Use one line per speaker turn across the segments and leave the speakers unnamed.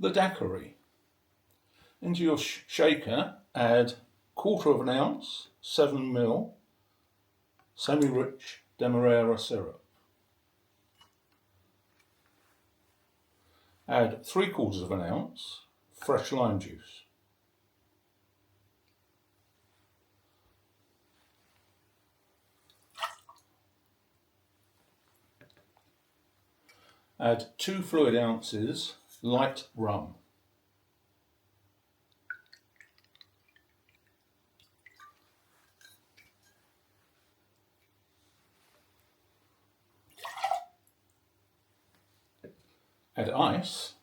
The daiquiri. Into your shaker add 1/4 ounce 7ml semi-rich Demerara syrup. Add 3/4 ounce fresh lime juice. Add 2 fluid ounces light rum. Add ice.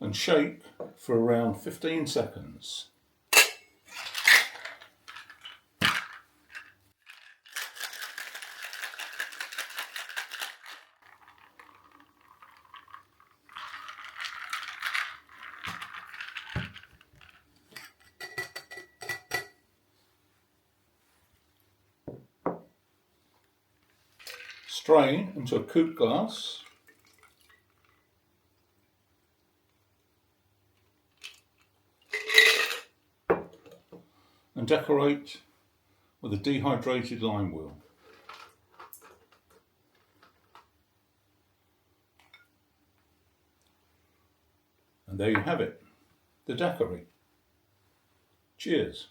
And shake for around 15 seconds. Strain into a coupe glass. And decorate with a dehydrated lime wheel. And there you have it, the daiquiri. Cheers.